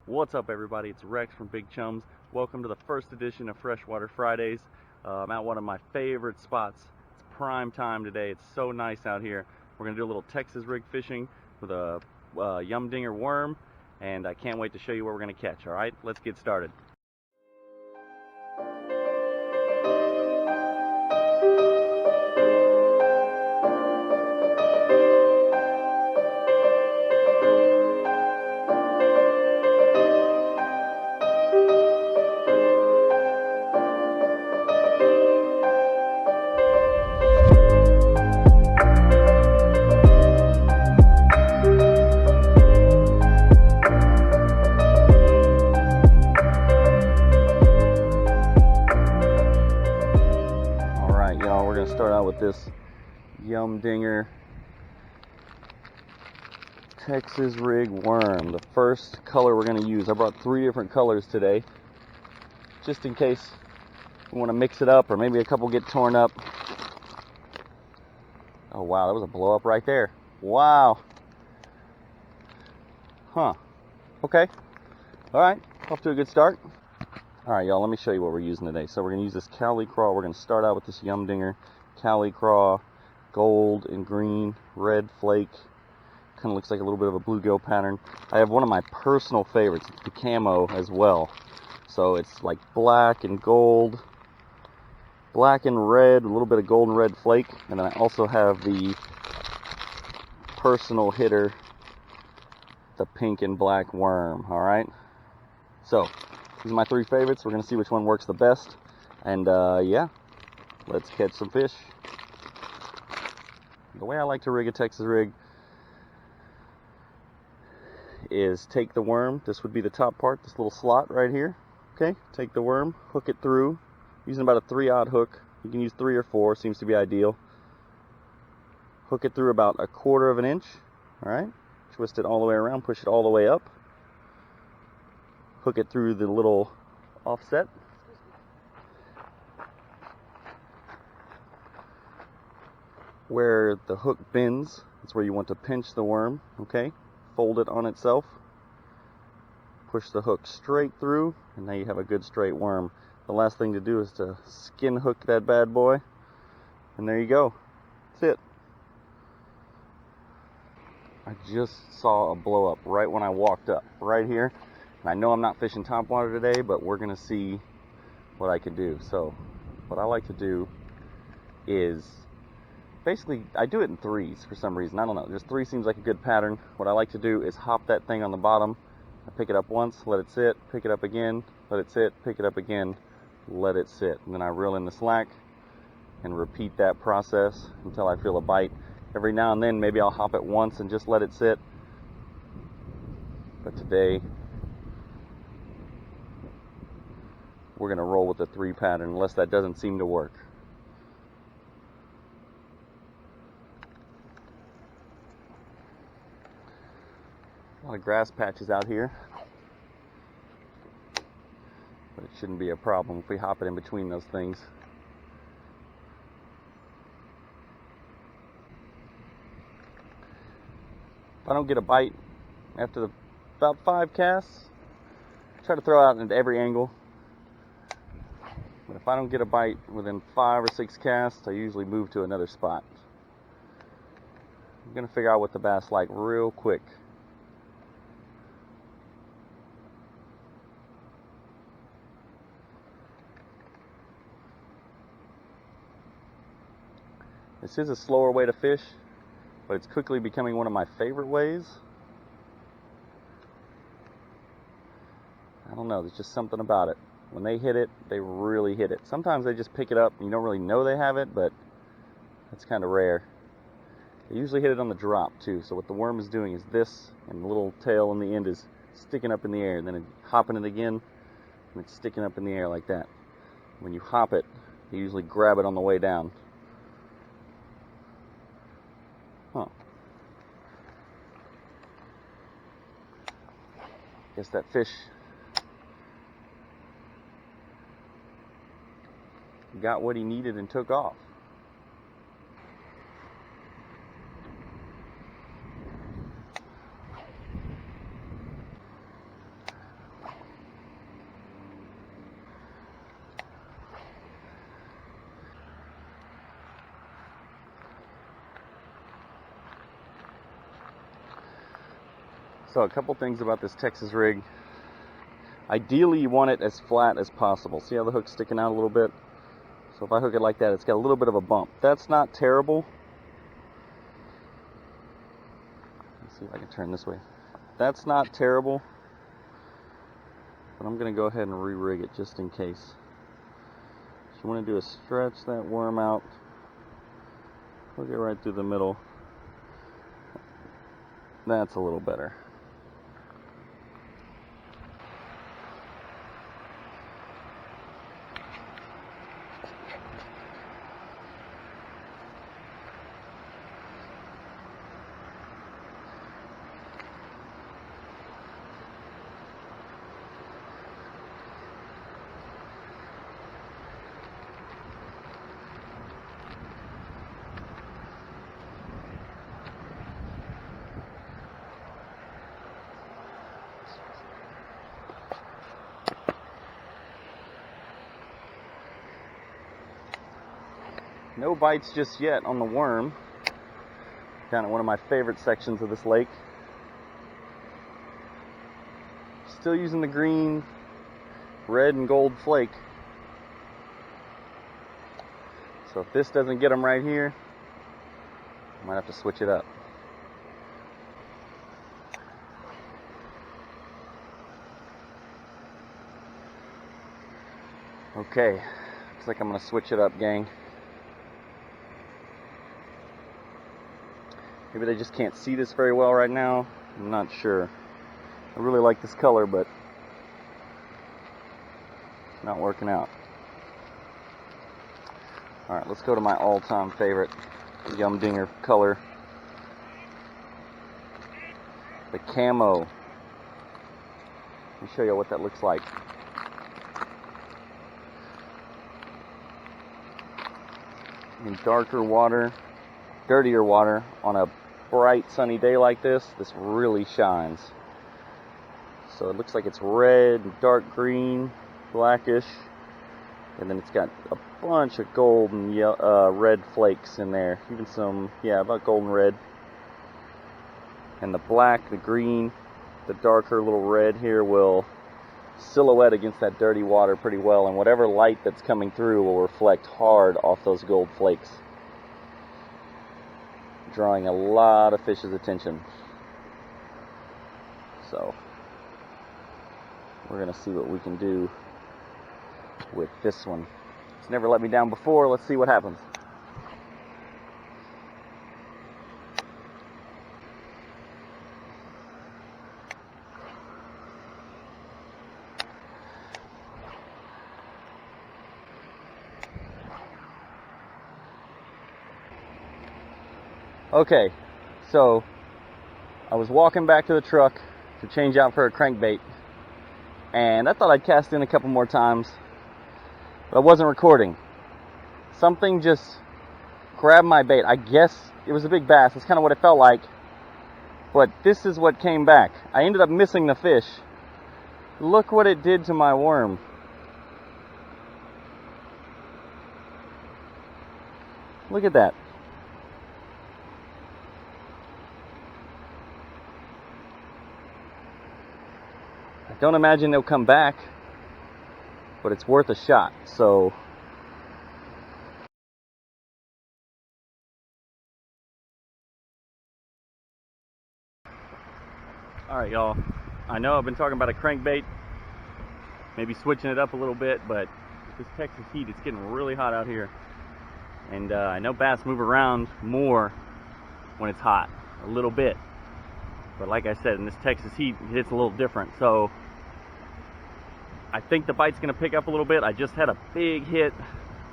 What's up, everybody? It's Rex from Big Chums. Welcome to the first edition of Freshwater Fridays. I'm at one of my favorite spots. It's prime time today. It's so nice out here. We're going to do a little Texas rig fishing with a yum dinger worm, and I can't wait to show you what we're going to catch. All right, let's get started. We're going to start out with this yum dinger Texas rig worm. The first color we're going to use. I brought 3 different colors today, just in case we want to mix it up or maybe a couple get torn up. Oh wow, that was a blow up right there. Wow. Huh. Okay. Alright, off to a good start. Alright, y'all, let me show you what we're using today. So we're going to use this Cali Craw. We're going to start out with this yum dinger Cali Craw, gold and green, red flake. Kind of looks like a little bit of a bluegill pattern. I have one of my personal favorites. It's the camo as well. So it's like black and gold, black and red, a little bit of gold and red flake. And then I also have the personal hitter, the pink and black worm. Alright? So, these are my 3 favorites. We're going to see which one works the best. And yeah, let's catch some fish. The way I like to rig a Texas rig is take the worm. This would be the top part, this little slot right here. Okay, take the worm, hook it through, using about a 3/0 hook. You can use 3 or 4, seems to be ideal. Hook it through about 1/4 of an inch. Alright, twist it all the way around, push it all the way up. Hook it through the little offset. Where the hook bends, that's where you want to pinch the worm, okay? Fold it on itself. Push the hook straight through, and now you have a good straight worm. The last thing to do is to skin hook that bad boy, and there you go. That's it. I just saw a blow up right when I walked up, right here. And I know I'm not fishing topwater today, but we're gonna see what I can do. So, what I like to do is, basically, I do it in 3s for some reason. I don't know. Just 3 seems like a good pattern. What I like to do is hop that thing on the bottom. I pick it up once, let it sit, pick it up again, let it sit, pick it up again, let it sit. And then I reel in the slack and repeat that process until I feel a bite. Every now and then, maybe I'll hop it once and just let it sit. But today, we're going to roll with the 3 pattern, unless that doesn't seem to work. A lot of grass patches out here, but it shouldn't be a problem if we hop it in between those things. If I don't get a bite after about 5 casts, try to throw out into every angle. But if I don't get a bite within 5 or 6 casts, I usually move to another spot. I'm going to figure out what the bass like real quick. This is a slower way to fish, but it's quickly becoming one of my favorite ways. I don't know, there's just something about it. When they hit it, they really hit it. Sometimes they just pick it up and you don't really know they have it, but that's kind of rare. They usually hit it on the drop too, so what the worm is doing is this, and the little tail on the end is sticking up in the air, and then it's hopping it again, and it's sticking up in the air like that. When you hop it, you usually grab it on the way down. Huh. Guess that fish got what he needed and took off. So a couple things about this Texas rig. Ideally you want it as flat as possible. See how the hook's sticking out a little bit? So if I hook it like that, it's got a little bit of a bump. That's not terrible. Let's see if I can turn this way. That's not terrible. But I'm going to go ahead and re-rig it just in case. So you want to do is stretch that worm out. Hook it right through the middle. That's a little better. No bites just yet on the worm. Down at one of my favorite sections of this lake. Still using the green, red, and gold flake. So if this doesn't get them right here, I might have to switch it up. Okay, looks like I'm gonna switch it up, gang. Maybe they just can't see this very well right now. I'm not sure. I really like this color, but it's not working out. Alright, let's go to my all-time favorite Yum Dinger color. The camo. Let me show you what that looks like. In darker water, dirtier water, on a bright sunny day like this really shines. So it looks like it's red, dark green, blackish, and then it's got a bunch of gold and red flakes in there. Even some, yeah, about golden red. And the black, the green, the darker little red here will silhouette against that dirty water pretty well, and whatever light that's coming through will reflect hard off those gold flakes, drawing a lot of fish's attention. So we're gonna see what we can do with this one. It's never let me down before. Let's see what happens. Okay, so I was walking back to the truck to change out for a crankbait, and I thought I'd cast in a couple more times, but I wasn't recording. Something just grabbed my bait. I guess it was a big bass. That's kind of what it felt like, but this is what came back. I ended up missing the fish. Look what it did to my worm. Look at that. I don't imagine they'll come back, but it's worth a shot. So alright, y'all, I know I've been talking about a crankbait, maybe switching it up a little bit, but this Texas heat, it's getting really hot out here, and I know bass move around more when it's hot, a little bit, but like I said, in this Texas heat, it's a little different. So I think the bite's going to pick up a little bit. I just had a big hit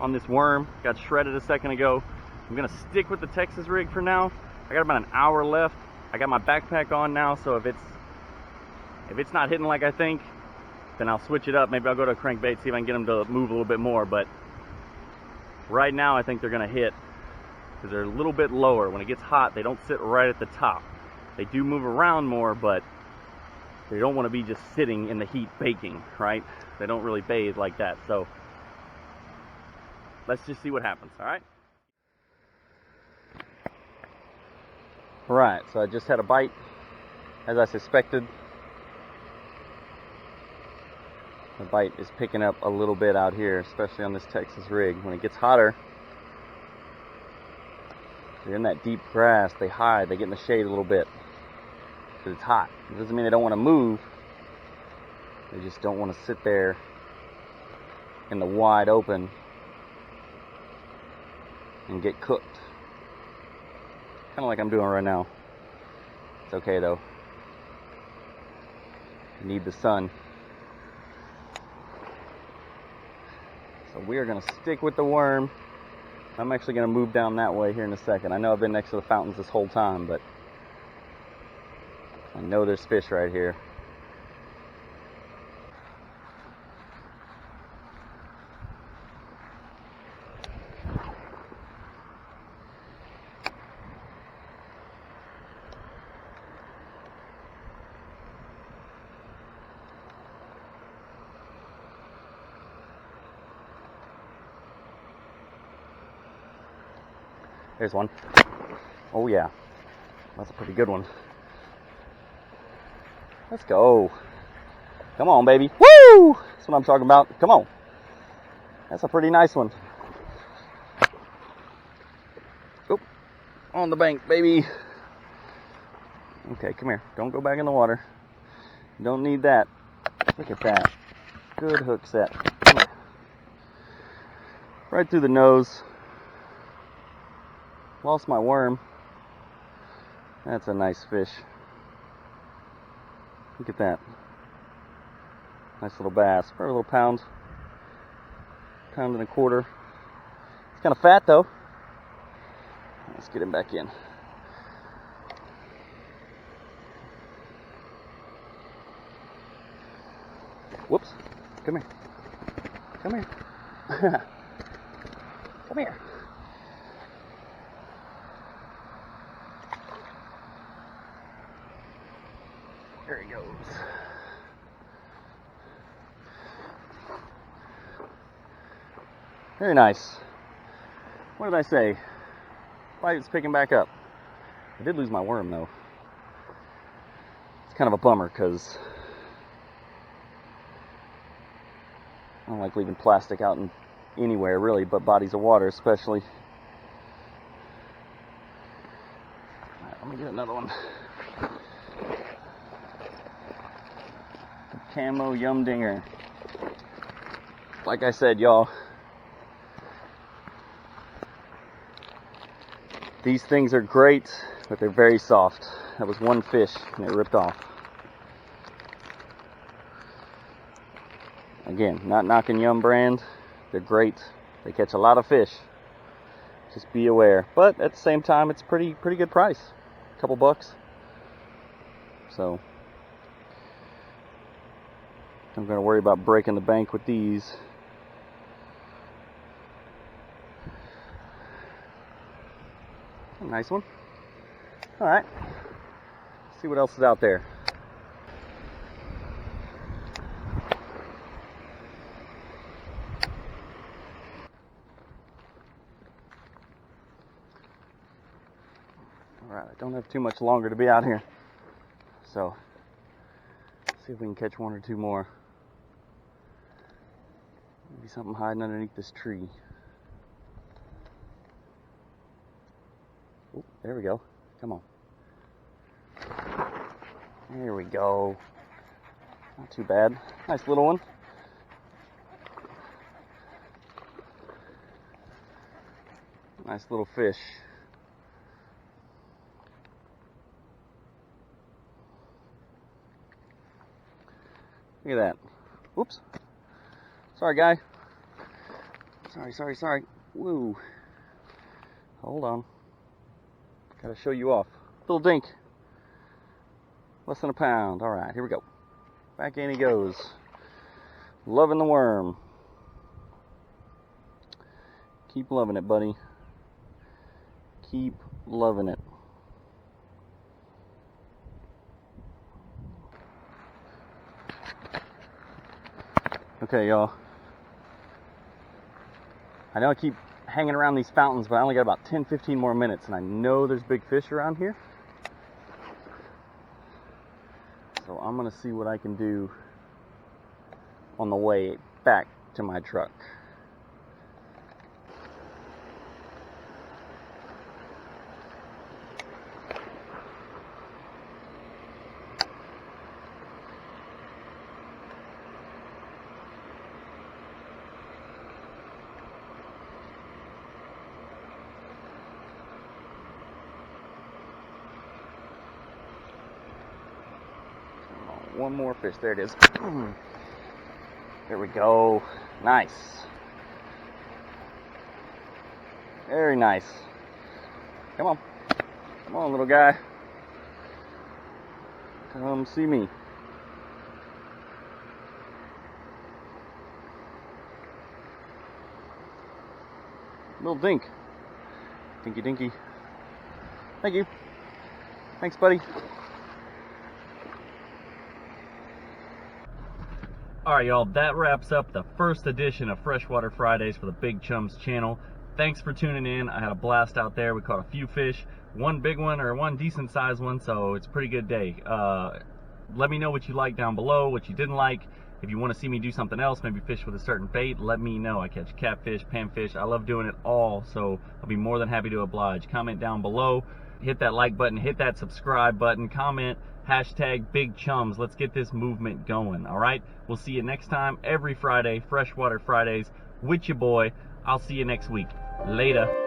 on this worm, got shredded a second ago. I'm going to stick with the Texas rig for now. I got about an hour left. I got my backpack on now, so if it's not hitting like I think, then I'll switch it up. Maybe I'll go to a crankbait, see if I can get them to move a little bit more. But right now I think they're going to hit because they're a little bit lower. When it gets hot, they don't sit right at the top. They do move around more, but they don't want to be just sitting in the heat baking, right? They don't really bathe like that. So let's just see what happens, all right? All right, so I just had a bite As I suspected, the bite is picking up a little bit out here, especially on this Texas rig. When it gets hotter, they're in that deep grass, they hide, they get in the shade a little bit because it's hot. It doesn't mean they don't want to move, they just don't want to sit there in the wide open and get cooked. Kind of like I'm doing right now. It's okay though. You need the sun. So we are going to stick with the worm. I'm actually going to move down that way here in a second. I know I've been next to the fountains this whole time, but I know there's fish right here. There's one. Oh yeah, that's a pretty good one. Let's go. Come on, baby. Woo! That's what I'm talking about. Come on. That's a pretty nice one. Oop. On the bank, baby. Okay, come here. Don't go back in the water. Don't need that. Look at that. Good hook set. Come here. Right through the nose. Lost my worm. That's a nice fish. Look at that. Nice little bass. Probably a little pound. Pound and a quarter. It's kind of fat though. Let's get him back in. Whoops. Come here. Come here. Come here. There he goes. Very nice. What did I say? Bite's picking back up. I did lose my worm though. It's kind of a bummer because I don't like leaving plastic out in anywhere really, but bodies of water especially. Alright, let me get another one. Camo yum dinger. Like I said, y'all, these things are great, but they're very soft. That was one fish and it ripped off. Again, not knocking Yum brand. They're great. They catch a lot of fish. Just be aware. But at the same time, it's pretty good price. A couple bucks. So I'm going to worry about breaking the bank with these. A nice one. Alright. See what else is out there. Alright, I don't have too much longer to be out here. So, see if we can catch one or two more. Maybe something hiding underneath this tree. Oh, there we go. Come on. There we go. Not too bad. Nice little one. Nice little fish. Look at that. Oops. Sorry, guy. Sorry. Woo. Hold on. Gotta show you off. Little dink. Less than a pound. Alright, here we go. Back in he goes. Loving the worm. Keep loving it, buddy. Keep loving it. Okay, y'all. I know I keep hanging around these fountains, but I only got about 10-15 more minutes, and I know there's big fish around here. I'm gonna see what I can do on the way back to my truck. One more fish. There it is. There we go. Nice. Very nice. Come on. Come on, little guy. Come see me. Little dink. Dinky dinky. Thank you. Thanks, buddy. Alright, y'all, that wraps up the first edition of Freshwater Fridays for the Big Chums channel. Thanks for tuning in. I had a blast out there. We caught a few fish, one big one or one decent sized one, so it's a pretty good day. Let me know what you liked down below, what you didn't like. If you want to see me do something else, maybe fish with a certain bait, let me know. I catch catfish, panfish. I love doing it all, so I'll be more than happy to oblige. Comment down below. Hit that like button, hit that subscribe button, comment, hashtag Big Chums. Let's get this movement going, all right? We'll see you next time, every Friday, Freshwater Fridays, with your boy. I'll see you next week. Later.